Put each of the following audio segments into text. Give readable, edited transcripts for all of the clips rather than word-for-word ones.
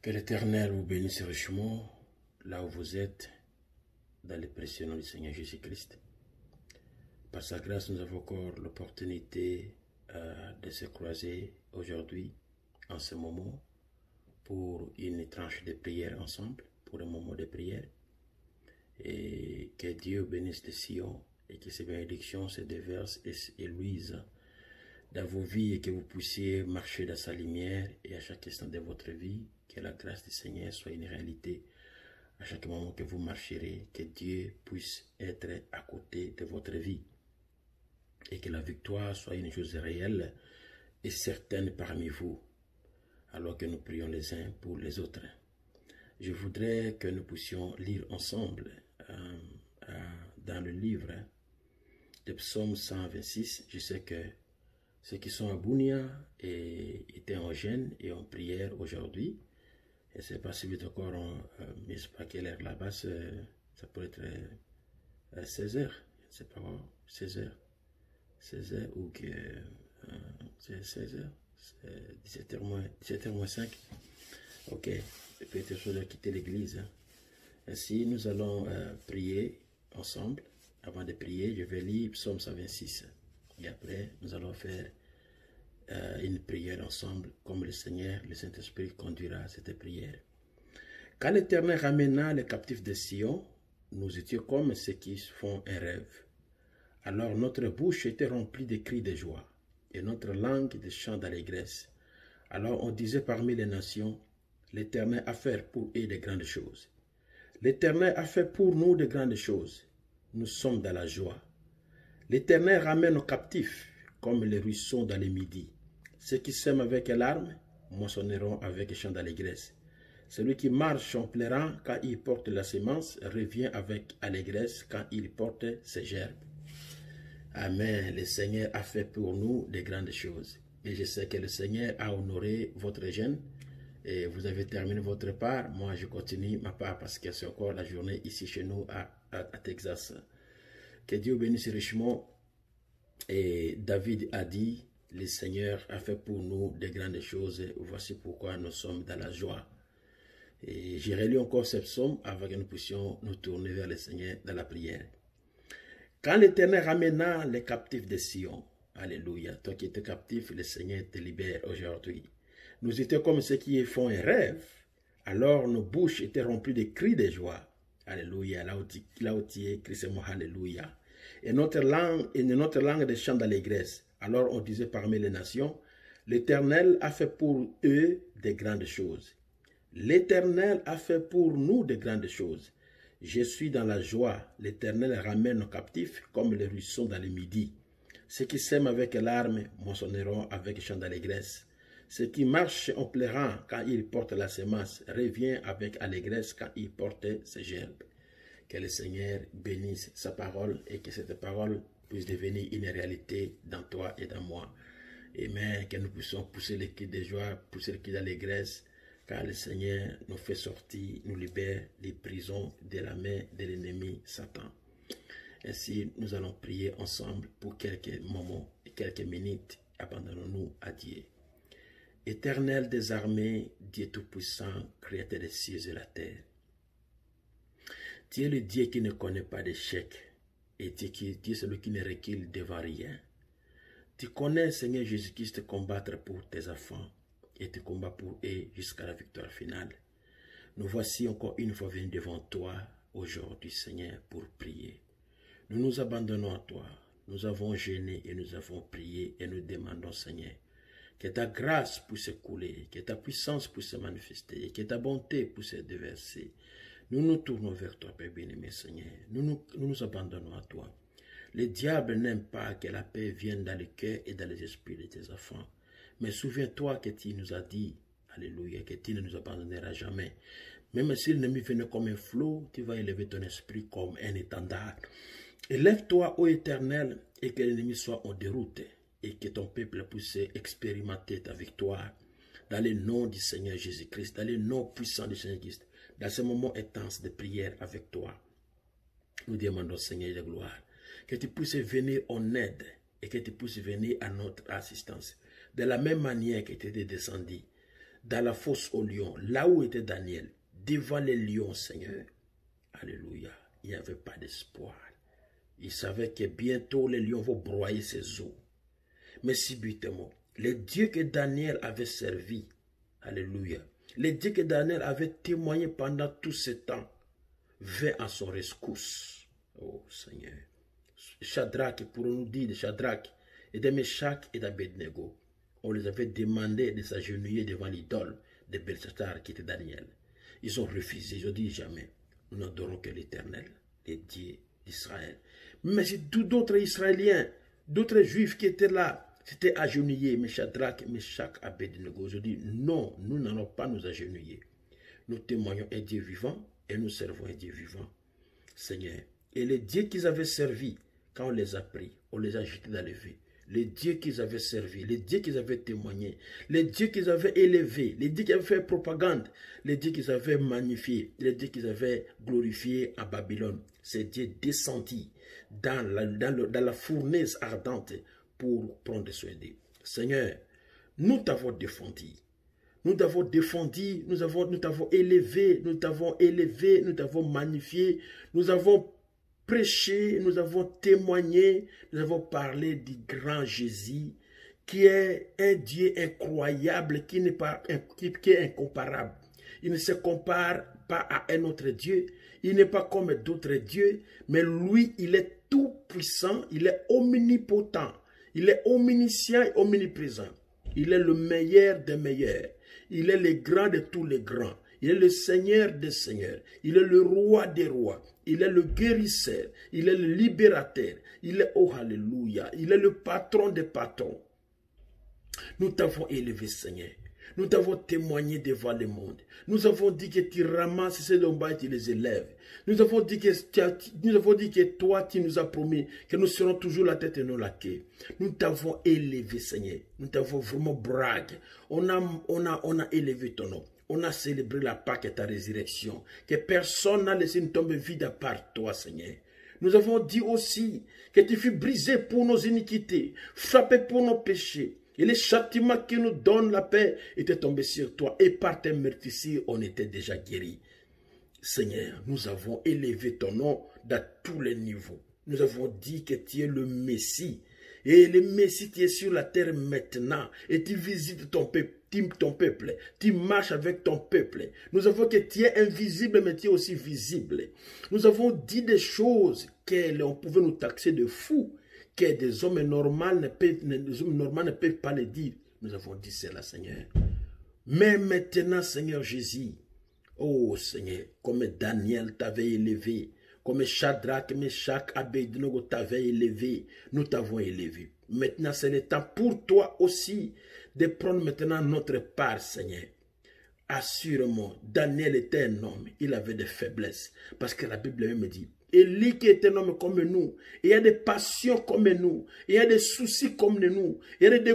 Que l'Éternel vous bénisse richement là où vous êtes, dans les précieux noms du Seigneur Jésus-Christ. Par sa grâce, nous avons encore l'opportunité de se croiser aujourd'hui, en ce moment, pour une tranche de prière ensemble, pour un moment de prière. Et que Dieu bénisse les Sion et que ces bénédictions se déversent et luisent dans vos vies et que vous puissiez marcher dans sa lumière et à chaque instant de votre vie, que la grâce du Seigneur soit une réalité à chaque moment que vous marcherez, que Dieu puisse être à côté de votre vie et que la victoire soit une chose réelle et certaine parmi vous, alors que nous prions les uns pour les autres. Je voudrais que nous puissions lire ensemble dans le livre de Psaume 126. Je sais que ceux qui sont à Bounia étaient en jeûne et en prière aujourd'hui. Et c'est pas si vite encore, mais je sais pas quelle heure là-bas, ça peut être 16 heures. Je ne sais pas, 16 heures. 16 heures ou que c'est 16 heures. C'est 17h moins 5. Ok, c'est peut-être chose de quitter l'église. Ainsi, nous allons prier ensemble. Avant de prier, je vais lire Psaume 126. Et après, nous allons faire une prière ensemble, comme le Seigneur, le Saint-Esprit conduira à cette prière. Quand l'Éternel ramena les captifs de Sion, nous étions comme ceux qui font un rêve. Alors notre bouche était remplie de cris de joie, et notre langue de chants d'allégresse. Alors on disait parmi les nations, l'Éternel a fait pour eux de grandes choses. L'Éternel a fait pour nous de grandes choses. Nous sommes dans la joie. L'Éternel ramène nos captifs, comme les ruisseaux dans les midis. Ceux qui sèment avec larmes moissonneront avec chants d'allégresse. Celui qui marche en pleurant quand il porte la semence revient avec allégresse quand il porte ses gerbes. Amen. Le Seigneur a fait pour nous de grandes choses. Et je sais que le Seigneur a honoré votre jeûne. Et vous avez terminé votre part. Moi, je continue ma part parce que c'est encore la journée ici chez nous à Texas. Que Dieu bénisse richement. Et David a dit, le Seigneur a fait pour nous de grandes choses. Voici pourquoi nous sommes dans la joie. Et j'ai relu encore ce psaume avant que nous puissions nous tourner vers le Seigneur dans la prière. Quand l'Éternel ramena les captifs de Sion, alléluia, toi qui étais captif, le Seigneur te libère aujourd'hui. Nous étions comme ceux qui font un rêve, alors nos bouches étaient remplies de cris de joie. Alléluia, là où tu es, crie-moi alléluia. Et notre langue de chant d'allégresse. Alors on disait parmi les nations, l'Éternel a fait pour eux de grandes choses. L'Éternel a fait pour nous de grandes choses. Je suis dans la joie. L'Éternel ramène nos captifs comme les ruisseaux dans les midis. Ceux qui sèment avec larmes moissonneront avec chant d'allégresse. Ceux qui marchent en pleurant quand ils portent la semence revient avec allégresse quand ils portent ses gerbes. Que le Seigneur bénisse sa parole et que cette parole puisse devenir une réalité dans toi et dans moi. Amen. Que nous puissions pousser les cris de joie, pousser les cris d'allégresse, car le Seigneur nous fait sortir, nous libère des prisons de la main de l'ennemi Satan. Ainsi, nous allons prier ensemble pour quelques moments et quelques minutes. Abandonnons-nous à Dieu. Éternel des armées, Dieu Tout-Puissant, Créateur des cieux et de la terre. Tu es le Dieu qui ne connaît pas d'échec et tu es celui qui ne recule devant rien. Tu connais, Seigneur Jésus-Christ, combattre pour tes enfants et tu combats pour eux jusqu'à la victoire finale. Nous voici encore une fois venus devant toi aujourd'hui, Seigneur, pour prier. Nous nous abandonnons à toi. Nous avons jeûné et nous avons prié et nous demandons, Seigneur, que ta grâce puisse couler, que ta puissance puisse se manifester et que ta bonté puisse se déverser. Nous nous tournons vers toi, Père bien-aimé, Seigneur. Nous nous abandonnons à toi. Le diable n'aime pas que la paix vienne dans le cœur et dans les esprits de tes enfants. Mais souviens-toi que tu nous as dit, alléluia, que tu ne nous abandonneras jamais. Même si l'ennemi venait comme un flot, tu vas élever ton esprit comme un étendard. Élève-toi, ô Éternel, et que l'ennemi soit en déroute, et que ton peuple puisse expérimenter ta victoire. Dans le nom du Seigneur Jésus-Christ, dans le nom puissant du Seigneur Jésus-Christ, dans ce moment intense de prière avec toi, nous demandons, Seigneur de gloire, que tu puisses venir en aide et que tu puisses venir à notre assistance. De la même manière que tu es descendu dans la fosse aux lions, là où était Daniel, devant les lions, Seigneur, alléluia, il n'y avait pas d'espoir. Il savait que bientôt les lions vont broyer ses os. Mais subitement, les dieux que Daniel avait servis, alléluia, les dieux que Daniel avait témoigné pendant tout ce temps, vint à son rescousse. Oh Seigneur. Shadrach, pour nous dire de Shadrach, et de Meshach et d'Abednego, on les avait demandé de s'agenouiller devant l'idole de Belshazzar qui était Daniel. Ils ont refusé, ils ont dit jamais, nous n'adorons que l'Éternel, les dieux d'Israël. Mais c'est tous d'autres Israéliens, d'autres Juifs qui étaient là, s'étaient agenouillés, mais Shadrach, Meshach, Abednego. Ils ont dit, non, nous n'allons pas nous agenouiller. Nous témoignons un Dieu vivant et nous servons un Dieu vivant, Seigneur. Et les dieux qu'ils avaient servis, quand on les a pris, on les a jetés dans le vide. Les dieux qu'ils avaient servis, les dieux qu'ils avaient témoignés, les dieux qu'ils avaient élevés, les dieux qui avaient fait propagande, les dieux qu'ils avaient magnifiés, les dieux qu'ils avaient glorifiés à Babylone. Ces dieux descendus dans la fournaise ardente pour prendre soin d'eux. Seigneur, nous t'avons défendu. Nous t'avons défendu, nous t'avons élevé, nous t'avons magnifié, nous avons prêché, nous avons témoigné, nous avons parlé du grand Jésus, qui est un Dieu incroyable, qui est incomparable. Il ne se compare pas à un autre Dieu, il n'est pas comme d'autres dieux, mais lui, il est tout puissant, il est omnipotent, il est omniscient et omniprésent. Il est le meilleur des meilleurs, il est le grand de tous les grands. Il est le Seigneur des seigneurs, il est le roi des rois, il est le guérisseur, il est le libérateur, il est, oh alléluia, il est le patron des patrons. Nous t'avons élevé, Seigneur, nous t'avons témoigné devant le monde, nous avons dit que tu ramasses ces lombas et tu les élèves, nous avons dit que toi tu nous as promis que nous serons toujours la tête et non la queue. Nous t'avons élevé, Seigneur, nous t'avons vraiment bragué, on a élevé ton nom. On a célébré la Pâque et ta résurrection, que personne n'a laissé une tombe vide à part toi, Seigneur. Nous avons dit aussi que tu fus brisé pour nos iniquités, frappé pour nos péchés, et les châtiments qui nous donnent la paix étaient tombés sur toi, et par tes meurtrissures, on était déjà guéris. Seigneur, nous avons élevé ton nom dans tous les niveaux. Nous avons dit que tu es le Messie, et le Messie qui est sur la terre maintenant, et tu visites ton peuple. Tu marches avec ton peuple. Nous avons que tu es invisible, mais tu es aussi visible. Nous avons dit des choses qu'on pouvait nous taxer de fous, que des hommes normaux ne peuvent pas le dire. Nous avons dit cela, Seigneur. Mais maintenant, Seigneur Jésus, oh Seigneur, comme Daniel t'avait élevé, comme Shadrach, Meshach, Abednego t'avait élevé, nous t'avons élevé. Maintenant, c'est le temps pour toi aussi de prendre maintenant notre part, Seigneur. Assurément, Daniel était un homme, il avait des faiblesses, parce que la Bible même dit, Élie qui est un homme comme nous, il y a des passions comme nous, il y a des soucis comme nous, il y a des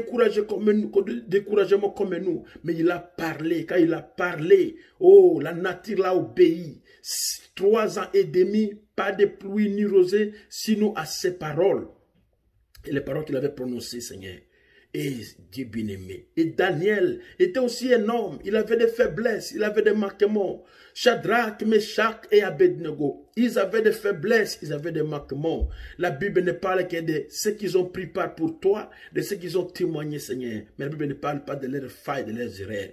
découragements comme nous, mais il a parlé, quand il a parlé, oh, la nature l'a obéi. 3 ans et demi, pas de pluie ni rosée, sinon à ses paroles. Et les paroles qu'il avait prononcées, Seigneur. Et Dieu bien-aimé. Et Daniel était aussi un homme. Il avait des faiblesses, il avait des manquements. Shadrach, Meshach et Abednego, ils avaient des faiblesses, ils avaient des manquements. La Bible ne parle que de ceux qu'ils ont pris part pour toi, de ceux qu'ils ont témoigné, Seigneur. Mais la Bible ne parle pas de leurs failles, de leurs erreurs.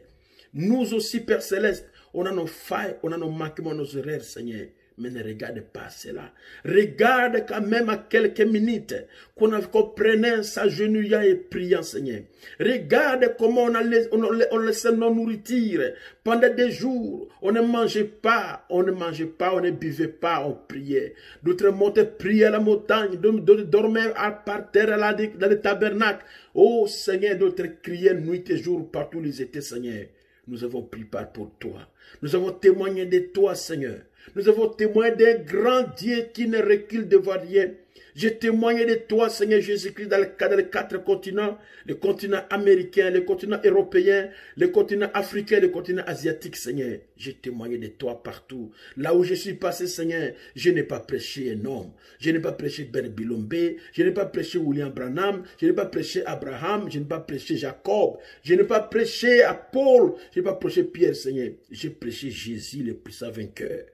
Nous aussi, Père Céleste, on a nos failles, on a nos manquements, nos erreurs, Seigneur. Mais ne regarde pas cela. Regarde quand même à quelques minutes qu'on prenait s'agenouillant et priant, Seigneur. Regarde comment on laissait nos nourritures. Pendant des jours, on ne mangeait pas, on ne buvait pas, on priait. D'autres montaient prier à la montagne, d'autres dormaient par terre dans le tabernacle. Oh Seigneur, d'autres criaient nuit et jour partout où ils étaient, Seigneur. Nous avons pris part pour toi. Nous avons témoigné de toi, Seigneur. Nous avons témoigné d'un grand Dieu qui ne recule devant rien. J'ai témoigné de toi, Seigneur Jésus-Christ, dans les 4 continents, le continent américain, le continent européen, le continent africain, le continent asiatique, Seigneur. J'ai témoigné de toi partout. Là où je suis passé, Seigneur, je n'ai pas prêché un homme. Je n'ai pas prêché Ben Bilombe, je n'ai pas prêché William Branham, je n'ai pas prêché Abraham, je n'ai pas prêché Jacob, je n'ai pas prêché à Paul, je n'ai pas prêché Pierre, Seigneur. J'ai prêché Jésus, le puissant vainqueur.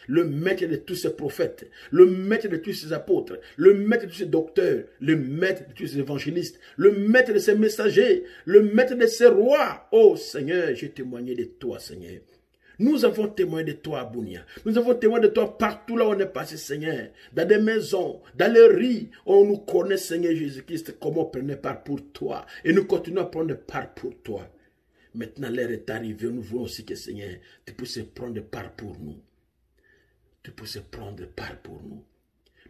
Le maître de tous ces prophètes, le maître de tous ces apôtres, le maître de tous ces docteurs, le maître de tous ces évangélistes, le maître de ces messagers, le maître de ces rois. Oh Seigneur, j'ai témoigné de toi, Seigneur. Nous avons témoigné de toi à Bunia. Nous avons témoigné de toi partout là où on est passé, Seigneur. Dans des maisons, dans les rues, on nous connaît, Seigneur Jésus-Christ, comment on prenait part pour toi. Et nous continuons à prendre part pour toi. Maintenant, l'heure est arrivée. Nous voulons aussi que, Seigneur, tu puisses prendre part pour nous. Tu puisses prendre part pour nous.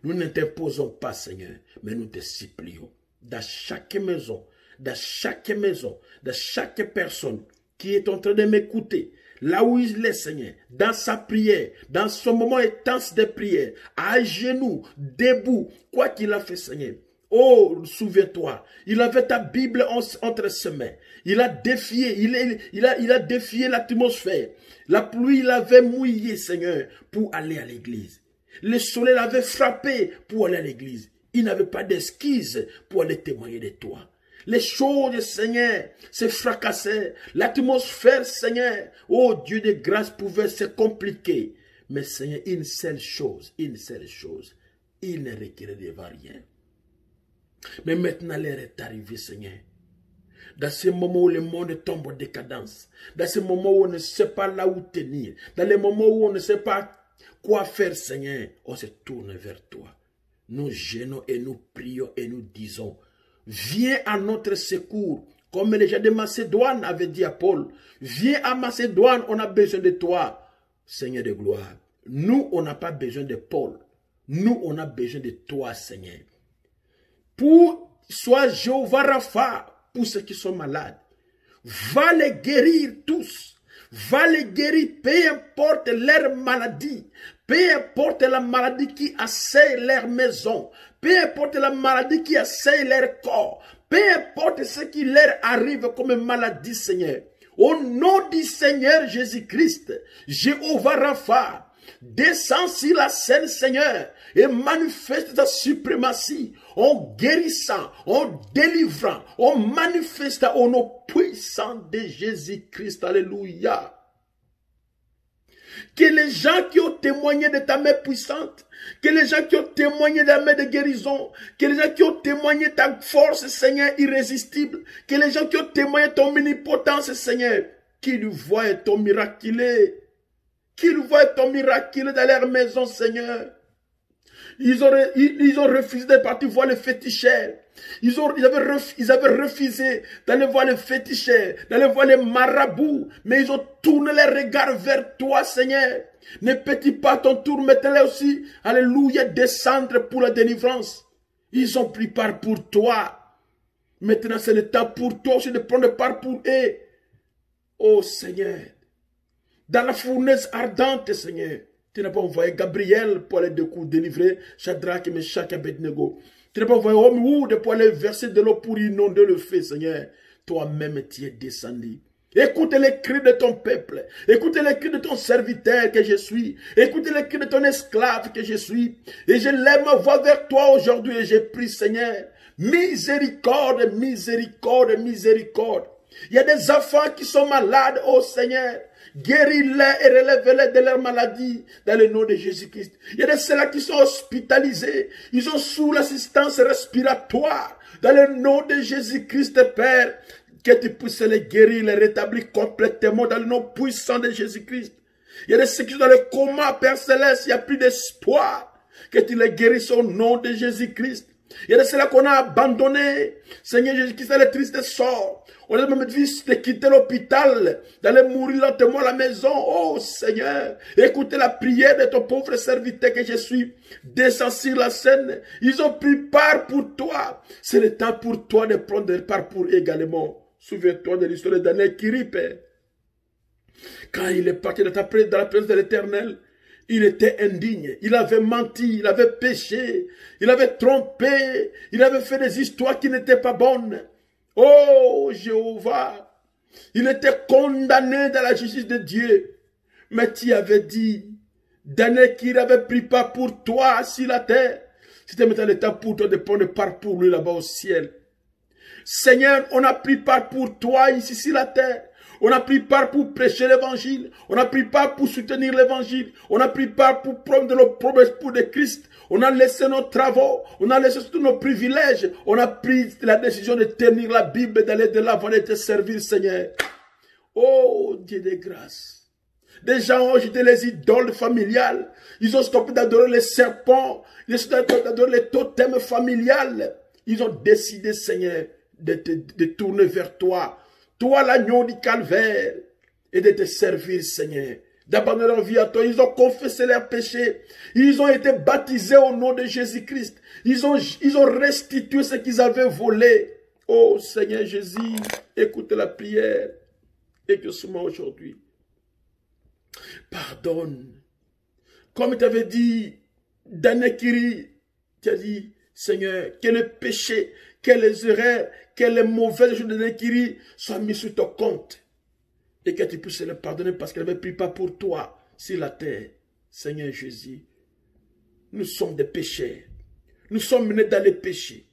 Nous ne t'imposons pas, Seigneur, mais nous te supplions. Dans chaque maison, dans chaque personne qui est en train de m'écouter, là où il est, Seigneur, dans sa prière, dans son moment intense de prière, à genoux, debout, quoi qu'il a fait, Seigneur. Oh, souviens-toi, il avait ta Bible entre ses mains. Il a défié, il a défié l'atmosphère. La pluie l'avait mouillé, Seigneur, pour aller à l'église. Le soleil l'avait frappé pour aller à l'église. Il n'avait pas d'esquisse pour aller témoigner de toi. Les choses, Seigneur, se fracassaient. L'atmosphère, Seigneur, oh Dieu de grâce, pouvait se compliquer. Mais Seigneur, une seule chose, il ne requiert devant rien. Mais maintenant, l'heure est arrivée, Seigneur. Dans ce moment où le monde tombe en décadence, dans ce moment où on ne sait pas là où tenir, dans les moments où on ne sait pas quoi faire, Seigneur, on se tourne vers toi. Nous gênons et nous prions et nous disons, viens à notre secours, comme les gens de Macédoine avaient dit à Paul. Viens à Macédoine, on a besoin de toi, Seigneur de gloire. Nous, on n'a pas besoin de Paul. Nous, on a besoin de toi, Seigneur. Sois Jéhovah Rapha pour ceux qui sont malades. Va les guérir tous. Va les guérir, peu importe leur maladie. Peu importe la maladie qui assaille leur maison. Peu importe la maladie qui assaille leur corps. Peu importe ce qui leur arrive comme maladie, Seigneur. Au nom du Seigneur Jésus-Christ, Jéhovah Rapha, descends sur la scène, Seigneur, et manifeste ta suprématie en guérissant, en délivrant, en manifestant au nom puissant de Jésus-Christ. Alléluia. Que les gens qui ont témoigné de ta main puissante, que les gens qui ont témoigné de la main de guérison, que les gens qui ont témoigné de ta force, Seigneur, irrésistible, que les gens qui ont témoigné de ton omnipotence, Seigneur, qu'ils voient ton miraculé, qu'ils voient ton miraculé dans leur maison, Seigneur. Ils ont refusé de partir voir le féticheur. Ils avaient refusé d'aller voir le féticheur, d'aller voir les marabouts. Mais ils ont tourné les regards vers toi, Seigneur. Ne pétis pas ton tour, mettez-les aussi, alléluia, descendre pour la délivrance. Ils ont pris part pour toi. Maintenant, c'est le temps pour toi aussi de prendre part pour eux. Oh Seigneur, dans la fournaise ardente, Seigneur, tu n'as pas envoyé Gabriel pour aller délivrer Shadrach, Meshach et Abednego. Tu n'as pas envoyé Homme pour aller verser de l'eau pour inonder le feu, Seigneur. Toi-même, tu es descendu. Écoute les cris de ton peuple. Écoute les cris de ton serviteur que je suis. Écoute les cris de ton esclave que je suis. Et je lève ma voix vers toi aujourd'hui et je prie, Seigneur. Miséricorde, miséricorde, miséricorde. Il y a des enfants qui sont malades, oh Seigneur. Guéris-les et relève-les de leur maladie dans le nom de Jésus-Christ. Il y a de ceux-là qui sont hospitalisés. Ils sont sous l'assistance respiratoire dans le nom de Jésus-Christ, Père. Que tu puisses les guérir, les rétablir complètement dans le nom puissant de Jésus-Christ. Il y a de ceux qui sont dans le coma, Père Céleste. Il n'y a plus d'espoir. Que tu les guérisses au nom de Jésus-Christ. Il y a de ceux-là qu'on a abandonnés. Seigneur Jésus-Christ, c'est le triste sort. On a même dit de quitter l'hôpital, d'aller mourir lentement à la maison. Oh Seigneur, écoutez la prière de ton pauvre serviteur que je suis. Descends sur la scène. Ils ont pris part pour toi. C'est le temps pour toi de prendre part pour également. Souviens-toi de l'histoire de Daniel Kiri, Père. Quand il est parti dans la présence de l'Éternel, Il était indigne, il avait menti, il avait péché, il avait trompé, il avait fait des histoires qui n'étaient pas bonnes. Oh Jéhovah, il était condamné dans la justice de Dieu. Mais tu avais dit, Daniel qu'il avait pris part pour toi sur la terre. C'était maintenant le temps pour toi de prendre part pour lui là-bas au ciel. Seigneur, on a pris part pour toi ici sur la terre. On a pris part pour prêcher l'évangile. On a pris part pour soutenir l'évangile. On a pris part pour prendre nos promesses pour le Christ. On a laissé nos travaux. On a laissé tous nos privilèges. On a pris la décision de tenir la Bible, d'aller de l'avant et de te servir, Seigneur. Oh, Dieu de grâce. Des gens ont jeté les idoles familiales. Ils ont stoppé d'adorer les serpents. Ils ont stoppé d'adorer les totems familiales. Ils ont décidé, Seigneur, de tourner vers toi. Toi, l'agneau du calvaire. Et de te servir, Seigneur. D'abandonner leur vie à toi. Ils ont confessé leurs péchés. Ils ont été baptisés au nom de Jésus-Christ. Ils ont restitué ce qu'ils avaient volé. Oh, Seigneur Jésus, écoute la prière. Et que ce moment aujourd'hui, pardonne. Comme tu avais dit, Danekiri, tu as dit, Seigneur, que le péché, que les erreurs, que les mauvaises choses de Danekiri soient mis sur ton compte. Et que tu puisses le pardonner parce qu'elle n'avait pris pas pour toi sur la terre. Seigneur Jésus, nous sommes des pécheurs. Nous sommes menés dans les péchés.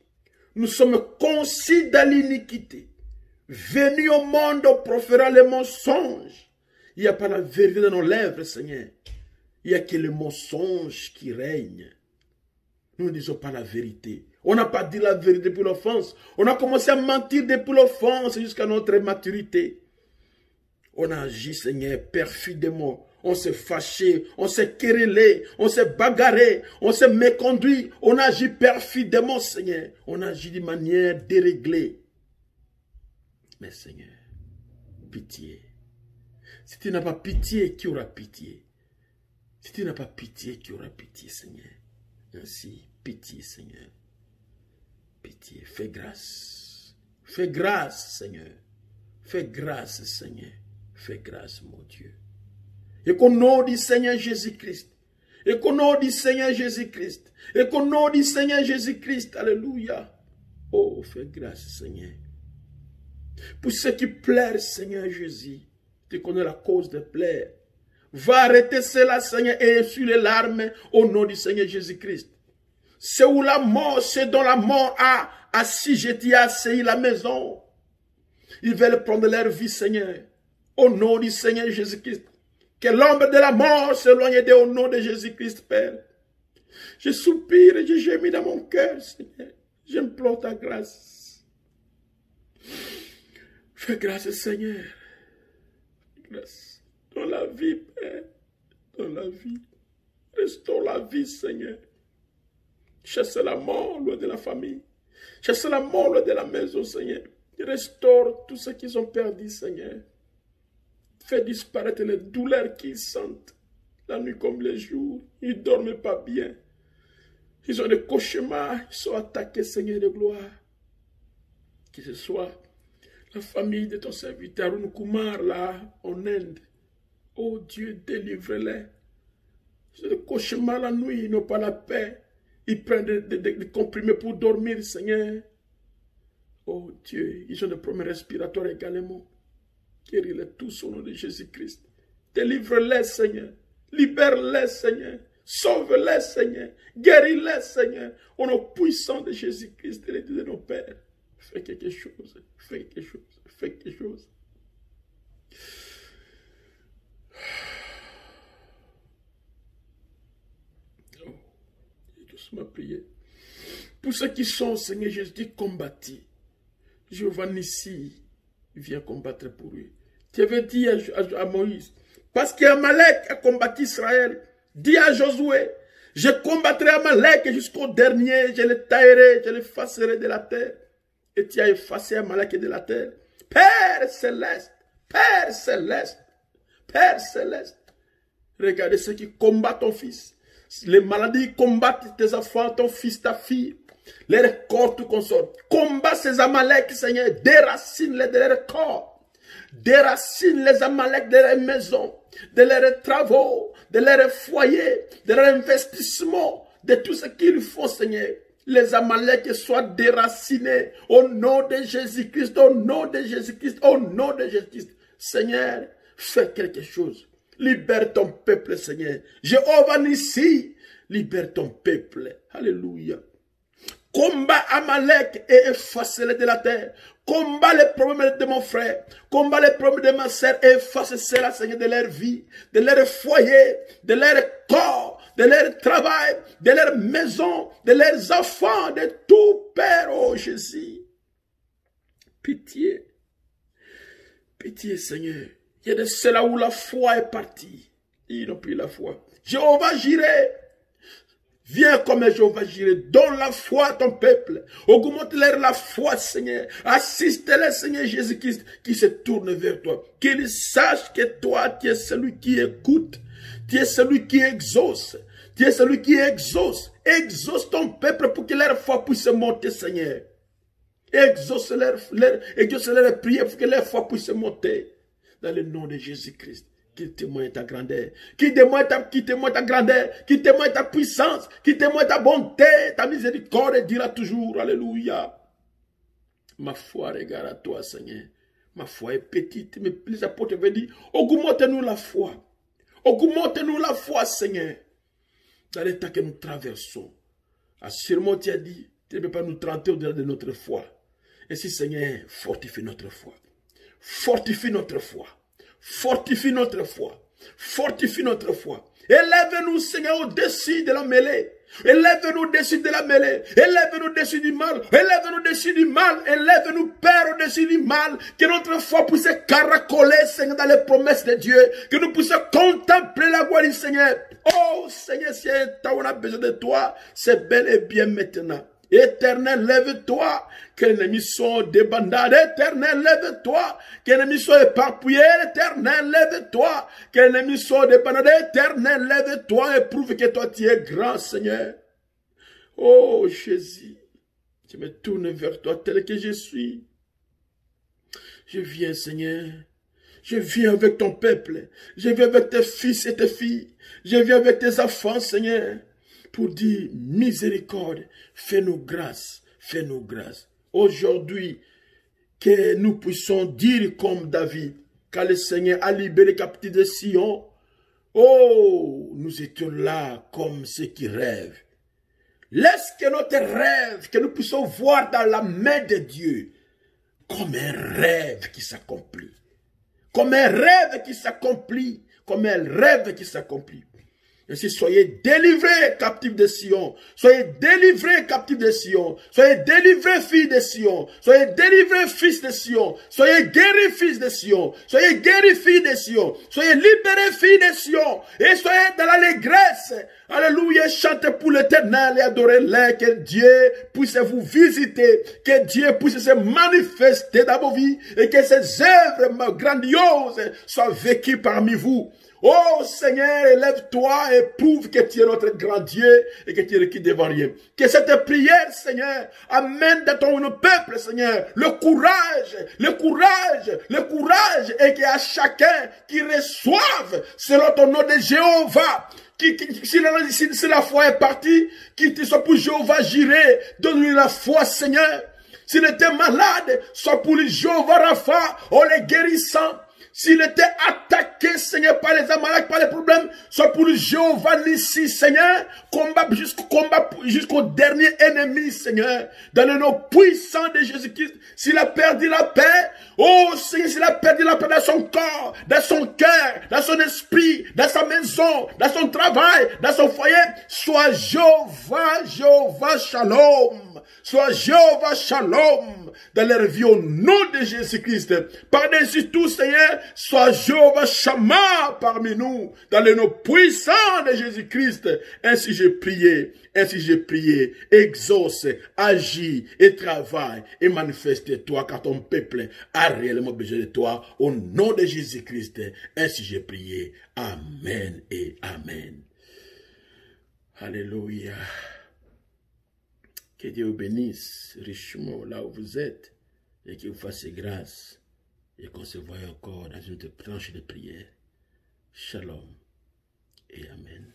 Nous sommes concis dans l'iniquité. Venus au monde, on proférera les mensonges. Il n'y a pas la vérité dans nos lèvres, Seigneur. Il n'y a que le mensonge qui règne. Nous ne disons pas la vérité. On n'a pas dit la vérité depuis l'offense. On a commencé à mentir depuis l'offense jusqu'à notre maturité. On a agi, Seigneur, perfidement. On s'est fâché, on s'est querellé, on s'est bagarré, on s'est méconduit. On a agi perfidement, Seigneur. On a agi de manière déréglée. Mais Seigneur, pitié. Si tu n'as pas pitié, qui aura pitié? Si tu n'as pas pitié, qui aura pitié, Seigneur? Ainsi, pitié, Seigneur. Pitié, fais grâce. Fais grâce, Seigneur. Fais grâce, Seigneur. Fais grâce, mon Dieu. Et qu'au nom du Seigneur Jésus-Christ. Et qu'au nom du Seigneur Jésus-Christ. Et qu'au nom du Seigneur Jésus-Christ. Alléluia. Oh, fais grâce, Seigneur. Pour ceux qui pleurent, Seigneur Jésus. Tu connais la cause de pleurs. Va arrêter cela, Seigneur, et essuie les larmes au nom du Seigneur Jésus-Christ. C'est où la mort, c'est dont la mort a assujetti, a assailli la maison. Ils veulent prendre leur vie, Seigneur, au nom du Seigneur Jésus-Christ. Que l'ombre de la mort s'éloigne d'eux au nom de Jésus-Christ, Père. Je soupire et je gémis dans mon cœur, Seigneur. J'implore ta grâce. Fais grâce, Seigneur. Grâce. Dans la vie, Père. Dans la vie. Restaure la vie, Seigneur. Chasse la mort loin de la famille. Chasse la mort loin de la maison, Seigneur. Restaure tout ce qu'ils ont perdu, Seigneur. Fais disparaître les douleurs qu'ils sentent. La nuit comme les jours. Ils ne dorment pas bien. Ils ont des cauchemars. Ils sont attaqués, Seigneur de gloire. Que ce soit la famille de ton serviteur Arun Kumar là en Inde. Oh Dieu, délivre-les. Ils ont des cauchemars la nuit. Ils n'ont pas la paix. Ils prennent des comprimés pour dormir, Seigneur. Oh Dieu, ils ont des problèmes respiratoires également. Guéris-les tous au nom de Jésus-Christ. Délivre-les, Seigneur. Libère-les, Seigneur. Sauve-les, Seigneur. Guéris-les, Seigneur. Au nom puissant de Jésus-Christ et les dieux de nos pères. Fais quelque chose. Fais quelque chose. Fais quelque chose. Ma prière. Pour ceux qui sont, Seigneur Jésus, combattus, Jéhovah Nissi vient combattre pour lui. Tu avais dit à Moïse, parce qu'Amalek a combattu Israël, dis à Josué, je combattrai Amalek jusqu'au dernier, je le taillerai, je l'effacerai de la terre. Et tu as effacé Amalek de la terre. Père céleste, Père céleste, Père céleste, regardez ceux qui combattent ton fils. Les maladies combattent tes enfants, ton fils, ta fille. Les corps, tout consort. Combat ces Amalek, Seigneur. Déracine-les de leur corps. Déracine les Amalek de leurs maisons, de leurs travaux, de leurs foyers, de leurs investissements, de tout ce qu'ils font, Seigneur. Les Amalek soient déracinés au nom de Jésus-Christ, au nom de Jésus-Christ, au nom de Jésus-Christ. Seigneur, fais quelque chose. Libère ton peuple, Seigneur. Jéhovah Nissi, libère ton peuple. Alléluia. Combat Amalek et efface-les de la terre. Combat les problèmes de mon frère. Combat les problèmes de ma sœur et efface cela, Seigneur, de leur vie, de leur foyer, de leur corps, de leur travail, de leur maison, de leurs enfants, de tout, Père, oh Jésus. Pitié. Pitié, Seigneur. Il y a de cela où la foi est partie. Ils n'ont plus la foi. Jéhovah Jireh. Viens comme Jéhovah Jireh. Donne la foi à ton peuple. Augmente-leur la foi, Seigneur. Assiste-les, Seigneur Jésus-Christ, qui se tourne vers toi. Qu'ils sachent que toi, tu es celui qui écoute. Tu es celui qui exauce. Tu es celui qui exauce. Exauce ton peuple pour que leur foi puisse monter, Seigneur. Exauce leur prière pour que leur foi puisse monter. Dans le nom de Jésus-Christ. Qu'il témoigne ta grandeur, qu'il témoigne ta grandeur, qu'il témoigne ta puissance, qu'il témoigne ta bonté, ta miséricorde, et dira toujours, alléluia. Ma foi regarde à toi, Seigneur. Ma foi est petite, mais les apôtres veulent dire, augmente-nous la foi. Augmente-nous la foi, Seigneur. Dans l'état que nous traversons. Assurément, tu as dit, tu ne peux pas nous trenter au-delà de notre foi. Ainsi, Seigneur, fortifie notre foi. Fortifie notre foi. Fortifie notre foi. Fortifie notre foi. Élève-nous, Seigneur, au-dessus de la mêlée. Élève-nous au-dessus de la mêlée. Élève-nous au-dessus du mal. Élève-nous au-dessus du mal. Élève-nous, Père, au-dessus du mal. Que notre foi puisse caracoler, Seigneur, dans les promesses de Dieu. Que nous puissions contempler la gloire du Seigneur. Oh, Seigneur, si on a besoin de toi, c'est bel et bien maintenant. Éternel, lève-toi, que l'ennemi soit débandade. Éternel, lève-toi, que l'ennemi soit éparpillé. Éternel, lève-toi, que l'ennemi soit débandade. Éternel, lève-toi et prouve que toi tu es grand, Seigneur. Oh Jésus, je me tourne vers toi tel que je suis. Je viens, Seigneur. Je viens avec ton peuple. Je viens avec tes fils et tes filles. Je viens avec tes enfants, Seigneur. Pour dire miséricorde, fais-nous grâce, fais-nous grâce. Aujourd'hui, que nous puissions dire comme David, car le Seigneur a libéré les captifs de Sion. Oh, nous étions là comme ceux qui rêvent. Laisse que notre rêve, que nous puissions voir dans la main de Dieu, comme un rêve qui s'accomplit. Comme un rêve qui s'accomplit. Comme un rêve qui s'accomplit. Ainsi, soyez délivrés, captifs de Sion. Soyez délivrés, captifs de Sion. Soyez délivrés, filles de Sion. Soyez délivrés, fils de Sion. Soyez guéris, fils de Sion. Soyez guéris, filles de Sion. Soyez libérés, filles de Sion. Et soyez dans l'allégresse. Alléluia, chantez pour l'Éternel et adorez-le. Que Dieu puisse vous visiter. Que Dieu puisse se manifester dans vos vies. Et que ses œuvres grandioses soient vécues parmi vous. Oh Seigneur, élève-toi et prouve que tu es notre grand Dieu et que tu es requis devant rien. Que cette prière, Seigneur, amène dans ton peuple, Seigneur, le courage et qu'à chacun qui reçoive selon ton nom de Jéhovah. Si la foi est partie, qu'il soit pour Jéhovah Jireh, donne-lui la foi, Seigneur. S'il était malade, soit pour lui Jéhovah Rapha, en les guérissant. S'il était attaqué, Seigneur, par les Amalek, par les problèmes, soit pour le Jéhovah Nissi, Seigneur, combat jusqu'au dernier ennemi, Seigneur, dans le nom puissant de Jésus-Christ. S'il a perdu la paix, oh Seigneur, s'il a perdu la paix dans son corps, dans son cœur, dans son esprit, dans sa maison, dans son travail, dans son foyer, soit Jéhovah Shalom, soit Jéhovah Shalom, dans leur vie au nom de Jésus-Christ. Par-dessus tout, Seigneur, soit Jéhovah Shammah parmi nous, dans le nom puissant de Jésus-Christ. Ainsi j'ai prié, exauce, agis et travaille et manifeste-toi car ton peuple a réellement besoin de toi au nom de Jésus-Christ. Ainsi j'ai prié. Amen et Amen. Alléluia. Que Dieu vous bénisse richement là où vous êtes et qu'il vous fasse grâce et qu'on se voit encore dans une tranche de prière. Shalom et Amen.